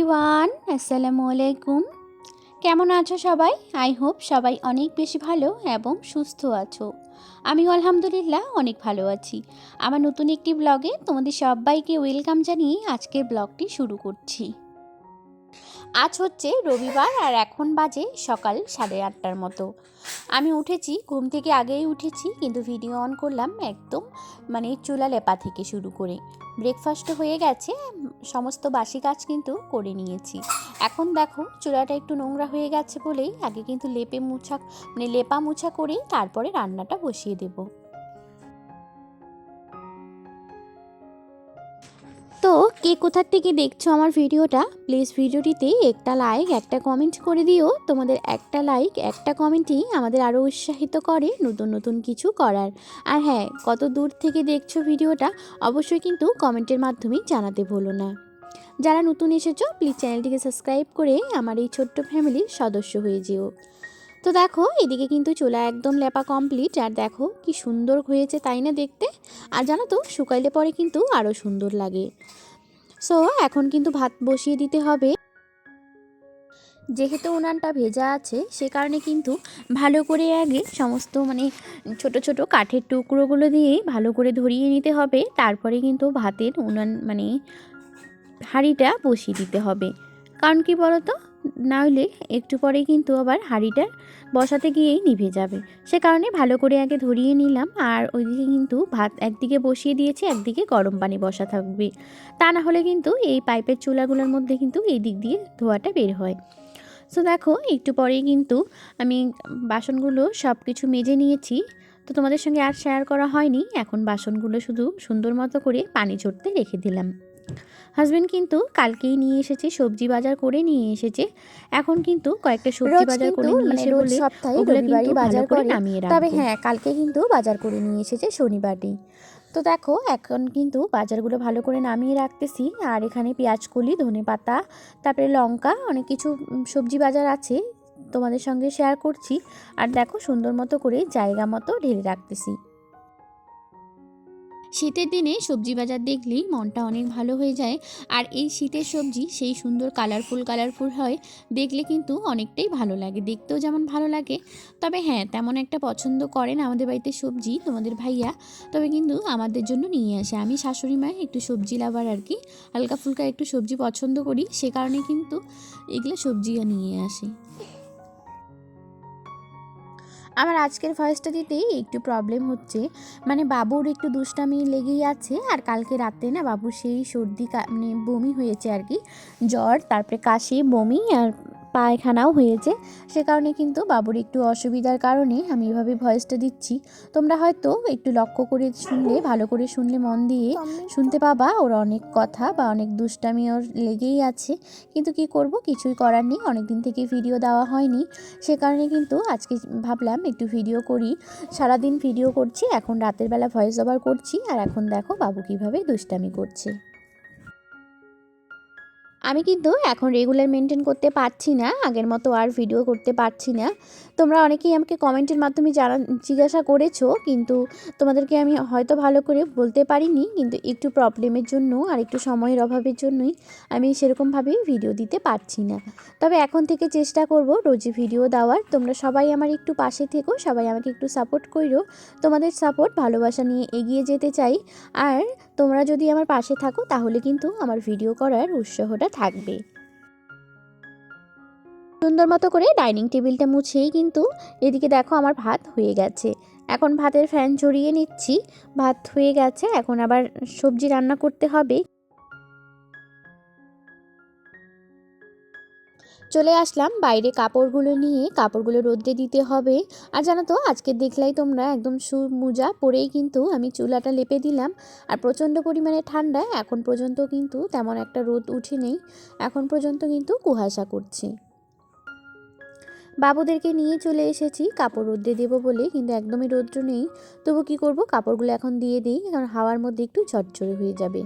Everyone, আসসালামু আলাইকুম। কেমন আছো সবাই? আই হোপ সবাই অনেক বেশি ভালো এবং সুস্থ আছো। আমিও আলহামদুলিল্লাহ অনেক ভালো আছি। আমার নতুন একটি ব্লগে তোমাদের সবাইকে ওয়েলকাম জানিয়ে আজকের ব্লগটি শুরু করছি। আজ হচ্ছে রবিবার আর এখন বাজে সকাল 8:30টার মতো। আমি উঠেছি, ঘুম থেকে আগেই উঠেছি, কিন্তু ভিডিও অন করলাম একদম চুলা লেপা থেকে শুরু করে। ব্রেকফাস্ট হয়ে গেছে, সমস্ত বাসি কাজ কিন্তু করে নিয়েছি। এখন দেখো চুলাটা একটু নোংরা হয়ে গেছে বলেই আগে কিন্তু লেপা মোছা করেই তারপরে রান্নাটা বসিয়ে দেবো। তো কে কোথার থেকে দেখছো আমার ভিডিওটা, প্লিজ ভিডিওটিতে একটা লাইক একটা কমেন্ট করে দিও। তোমাদের একটা লাইক একটা কমেন্টই আমাদের আরও উৎসাহিত করে নতুন নতুন কিছু করার। আর হ্যাঁ, কত দূর থেকে দেখছো ভিডিওটা অবশ্যই কিন্তু কমেন্টের মাধ্যমেই জানাতে ভুলো না। যারা নতুন এসেছো প্লিজ চ্যানেলটিকে সাবস্ক্রাইব করে আমার এই ছোট্ট ফ্যামিলির সদস্য হয়ে যেও। তো দেখো এদিকে কিন্তু চুলা একদম লেপা কমপ্লিট, আর দেখো কি সুন্দর হয়েছে তাই না দেখতে। আর জানো তো শুকাইলে পরে কিন্তু আরও সুন্দর লাগে। সো এখন কিন্তু ভাত বসিয়ে দিতে হবে। যেহেতু উনানটা ভেজা আছে সে কারণে কিন্তু ভালো করে আগে সমস্ত ছোট ছোট কাঠের টুকরোগুলো দিয়ে ভালো করে ধরিয়ে নিতে হবে, তারপরে কিন্তু ভাতের উনান হাঁড়িটা বসিয়ে দিতে হবে। কারণ কি বলতো, নাহলে একটু পরে কিন্তু আবার হাঁড়িটা বসাতে গিয়েই নিভে যাবে। সে কারণে ভালো করে আগে ধরিয়ে নিলাম। আর ওইদিকে কিন্তু ভাত একদিকে বসিয়ে দিয়েছি, একদিকে গরম পানি বসা থাকবে। তা না হলে কিন্তু এই পাইপের চুলাগুলোর মধ্যে কিন্তু এই দিক দিয়ে ধোঁয়াটা বের হয়। সো দেখো একটু পরেই কিন্তু আমি বাসনগুলো সব কিছু মেজে নিয়েছি। তো তোমাদের সঙ্গে আর শেয়ার করা হয়নি। এখন বাসনগুলো শুধু সুন্দর মতো করে পানি ঝরতে রেখে দিলাম। হাজবেন্ড কিন্তু কালকেই নিয়ে এসেছে, সবজি বাজার করে নিয়ে এসেছে। এখন কিন্তু কয়েকটা সবজি বাজার করে নিয়ে এসে রোজ বলে সপ্তাহে ওগুলো কিন্তু রবিবারই ভালো বাজার করে করে। নামিয়ে তবে রাখবো। হ্যাঁ, কালকে কিন্তু বাজার করে নিয়ে এসেছে শনিবারই। তো দেখো এখন কিন্তু বাজারগুলো ভালো করে নামিয়ে রাখতেছি। আর এখানে পেঁয়াজকলি, ধনেপাতা, তারপরে লঙ্কা, অনেক কিছু সবজি বাজার আছে, তোমাদের সঙ্গে শেয়ার করছি। আর দেখো সুন্দর মতো করে জায়গা মতো ঢেলে রাখতেছি। শীতের দিনে সবজি বাজার দেখলেই মনটা অনেক ভালো হয়ে যায়। আর এই শীতের সবজি সেই সুন্দর কালারফুল হয়, দেখলে কিন্তু অনেকটাই ভালো লাগে, দেখতেও যেমন ভালো লাগে। তবে হ্যাঁ, তেমন একটা পছন্দ করে না আমাদের বাড়িতে সবজি তোমাদের ভাইয়া, তবে কিন্তু আমাদের জন্য নিয়ে আসে। আমি শাশুড়ি মায়ের একটু সবজি লাভার আর কি, হালকা ফুলকা একটু সবজি পছন্দ করি, সে কারণে কিন্তু এগুলো সবজিও নিয়ে আসে। আমার আজকের ভয়েসটা দিতেই একটু প্রবলেম হচ্ছে, বাবুর একটু দুষ্টামি লেগেই আছে। আর কালকে রাতে না বাবুর সেই সর্দি বমি হয়েছে আর কি, জ্বর, তারপরে কাশি, বমি আর পায়খানাও হয়েছে। সে কারণে কিন্তু বাবুর একটু অসুবিধার কারণে আমি এভাবে ভয়েসটা দিচ্ছি। তোমরা হয়তো একটু লক্ষ্য করে শুনলে, ভালো করে শুনলে, মন দিয়ে শুনতে পাবা ওর অনেক কথা বা অনেক দুষ্টামি ওর লেগেই আছে। কিন্তু কি করব, কিছুই করার নেই, অনেক দিন থেকে ভিডিও দেওয়া হয়নি। সে কারণে কিন্তু আজকে ভাবলাম একটু ভিডিও করি। সারাদিন ভিডিও করছি, এখন রাতের বেলা ভয়েস ওভার করছি। আর এখন দেখো বাবু কিভাবে দুষ্টামি করছে। আমি কিন্তু এখন রেগুলার মেনটেন করতে পারছি না, আগের মতো আর ভিডিও করতে পারছি না। তোমরা অনেকেই আমাকে কমেন্টের মাধ্যমে জিজ্ঞাসা করেছো, কিন্তু তোমাদেরকে আমি হয়তো ভালো করে বলতে পারিনি, কিন্তু একটু প্রবলেমের জন্য আর একটু সময়ের অভাবের জন্যই আমি সেরকমভাবে ভিডিও দিতে পারছি না। তবে এখন থেকে চেষ্টা করব রোজই ভিডিও দেওয়ার। তোমরা সবাই আমার একটু পাশে থেকো, সবাই আমাকে একটু সাপোর্ট করো। তোমাদের সাপোর্ট, ভালোবাসা নিয়ে এগিয়ে যেতে চাই। আর তোমরা যদি আমার পাশে থাকো তাহলে কিন্তু আমার ভিডিও করার উৎসাহটা থাকবে। সুন্দর মতো করে ডাইনিং টেবিলটা মুছেই কিন্তু এদিকে দেখো আমার ভাত হয়ে গেছে। এখন ভাতের ফ্যান ঝরিয়ে নিচ্ছি। ভাত হয়ে গেছে, এখন আবার সবজি রান্না করতে হবে। চলে আসলাম বাইরে কাপড়গুলো নিয়ে, কাপড়গুলো রোদ্রে দিতে হবে। আর জানো তো আজকে দেখলাই তোমরা, একদম মোজা পরেই কিন্তু আমি চুলাটা লেপে দিলাম। আর প্রচণ্ড পরিমাণে ঠান্ডা, এখন পর্যন্ত কিন্তু তেমন একটা রোদ উঠে নেই, এখন পর্যন্ত কিন্তু কুয়াশা করছে। বাবুদেরকে নিয়ে চলে এসেছি কাপড় রোদ্রে দেবো বলে, কিন্তু একদমই রৌদ্র নেই। তবু কি করব, কাপড়গুলো এখন দিয়ে দিই, কারণ হাওয়ার মধ্যে একটু ঝরঝরে হয়ে যাবে।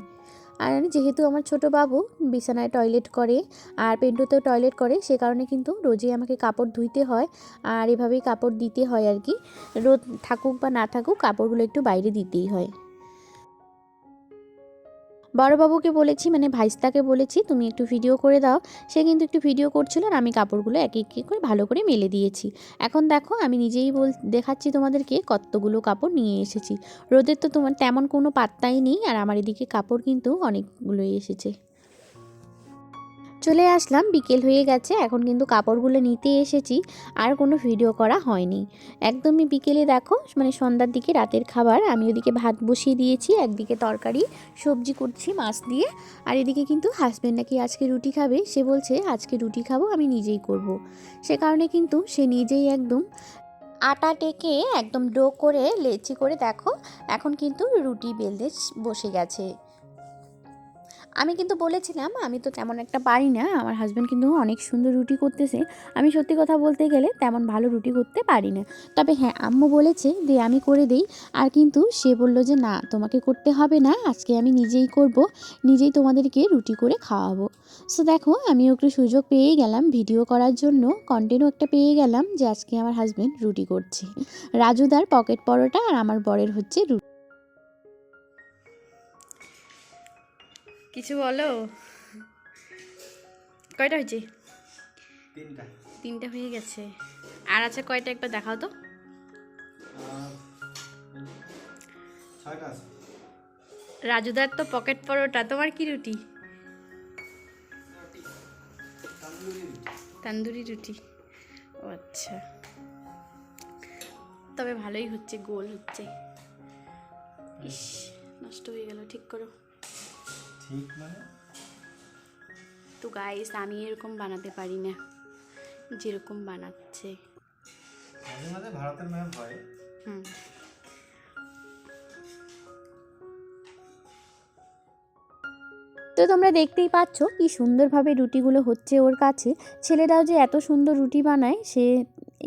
আর যেহেতু আমার ছোট বাবু বিছানায় টয়লেট করে আর পেন্টুতেও টয়লেট করে, সে কারণে কিন্তু রোজই আমাকে কাপড় ধুইতে হয় আর এভাবেই কাপড় দিতে হয় আর কি। রোদ থাকুক বা না থাকুক কাপড়গুলো একটু বাইরে দিতেই হয়। বড়বাবুকে বলেছি, মানে ভাইস্তাকে বলেছি তুমি একটু ভিডিও করে দাও। সে কিন্তু একটু ভিডিও করছিল আর আমি কাপড়গুলো এক এক করে ভালো করে মেলে দিয়েছি। এখন দেখো আমি নিজেই দেখাচ্ছি তোমাদেরকে কতগুলো কাপড় নিয়ে এসেছি। রোদের তো তোমার তেমন কোনো পাত্তাই নেই, আর আমার এদিকে কাপড় কিন্তু অনেকগুলোই এসেছে। চলে আসলাম, বিকেল হয়ে গেছে, এখন কিন্তু কাপড়গুলো নিতে এসেছি, আর কোনো ভিডিও করা হয়নি। একদমই বিকেলে দেখো মানে সন্ধ্যার দিকে রাতের খাবার, আমি ওদিকে ভাত বসিয়ে দিয়েছি, একদিকে তরকারি সবজি করছি মাছ দিয়ে, আর এদিকে কিন্তু হাজব্যান্ড নাকি আজকে রুটি খাবে, সে বলছে আজকে রুটি খাবো আমি নিজেই করব। সে কারণে কিন্তু সে নিজেই একদম আটা টেকে একদম ডো করে লেচি করে দেখো এখন কিন্তু রুটি বেলতে বসে গেছে। আমি কিন্তু বলেছিলাম আমি তো তেমন একটা পারি না, আমার হাজব্যান্ড কিন্তু অনেক সুন্দর রুটি করতেছে। আমি সত্যি কথা বলতে গেলে তেমন ভালো রুটি করতে পারি না, তবে হ্যাঁ আম্মু বলেছে যে আমি করে দেই, আর কিন্তু সে বলল যে না তোমাকে করতে হবে না, আজকে আমি নিজেই করব, নিজেই তোমাদেরকে রুটি করে খাওয়াবো। সো দেখো আমিও একটু সুযোগ পেয়ে গেলাম ভিডিও করার জন্য, কন্টেন্টও একটা পেয়ে গেলাম যে আজকে আমার হাজব্যান্ড রুটি করছে। রাজুদার পকেট পরোটা আর আমার বরের হচ্ছে রুটি। কিছু বলো, কয়টা হয়েছে? তিনটা হয়ে গেছে, আর আছে কয়টা একবার দেখাও তো। রাজুদার তো পকেট পরোটা, তোমার কি রুটি? তান্দুরি রুটি, ও আচ্ছা, তবে ভালোই হচ্ছে, গোল হচ্ছে। ইস নষ্ট হয়ে গেল, ঠিক করো। ঠিক মানে তো গাইস আমি এরকম বানাতে পারি না যেরকম বানাচ্ছে। মাঝে মাঝে ভারতের ম্যাপ হয়। হুম, তো তোমরা দেখতেই পাচ্ছ কি সুন্দরভাবে রুটিগুলো হচ্ছে ওর কাছে। ছেলেরাও যে এত সুন্দর রুটি বানায়, সে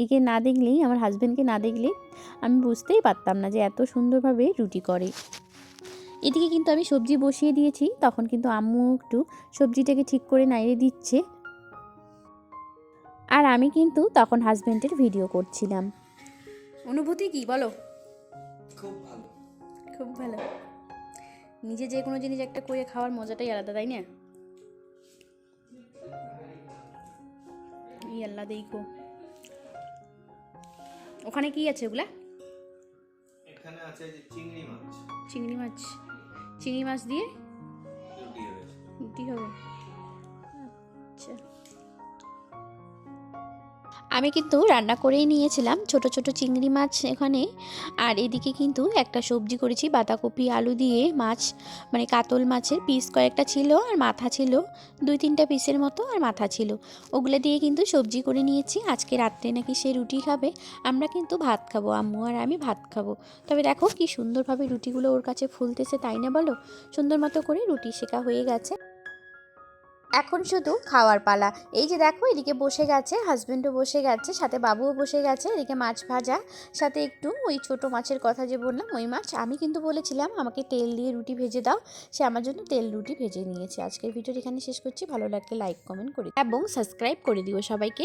একে না দেখলেই, আমার হাজব্যান্ডকে না দেখলেই আমি বুঝতেই পারতাম না যে এত সুন্দরভাবে রুটি করে। এদিকে কিন্তু আমি সবজি বসিয়ে দিয়েছি, তখন কিন্তু আম্মু একটু সবজিটাকে ঠিক করে নাড়িয়ে দিচ্ছে, আর আমি কিন্তু তখন হাজব্যান্ডের ভিডিও করছিলাম। অনুভূতি কি বলো? খুব ভালো। খুব ভালো, নিজে যে কোনো জিনিস একটা করে খাওয়ার মজাটাই আলাদা, তাই না? এই আল্লাহ দেখো ওখানে কি আছে ওগুলা? এখানে আছে যে চিংড়ি মাছ। চিংড়ি মাছ, চিংড়ি মাছ দিয়ে রুটি হয়েছে। রুটি হবে। আচ্ছা, আমি কিন্তু রান্না করেই নিয়েছিলাম ছোট ছোট চিংড়ি মাছ এখানে, আর এদিকে কিন্তু একটা সবজি করেছি বাঁধাকপি আলু দিয়ে, মাছ মানে কাতল মাছের পিস কয়েকটা ছিল, আর মাথা ছিল 2-3টা পিসের মতো, আর মাথা ছিল, ওগুলো দিয়ে কিন্তু সবজি করে নিয়েছি। আজকে রাত্রে নাকি সে রুটি খাবে, আমরা কিন্তু ভাত খাবো, আম্মু আর আমি ভাত খাবো। তবে দেখো কি সুন্দরভাবে রুটিগুলো ওর কাছে ফুলতেছে, তাই না বলো? সুন্দর মতো করে রুটি শেখা হয়ে গেছে, এখন শুধু খাওয়ার পালা। এই যে দেখো এদিকে বসে গেছে, হাজব্যান্ডও বসে গেছে, সাথে বাবুও বসে গেছে, এদিকে মাছ ভাজা, সাথে একটু ওই ছোট মাছের কথা যে বললাম ওই মাছ। আমি কিন্তু বলেছিলাম আমাকে তেল দিয়ে রুটি ভেজে দাও, সে আমার জন্য তেল রুটি ভেজে নিয়েছে। আজকের ভিডিওটি এখানে শেষ করছি, ভালো লাগলে লাইক কমেন্ট করে এবং সাবস্ক্রাইব করে দিও সবাইকে।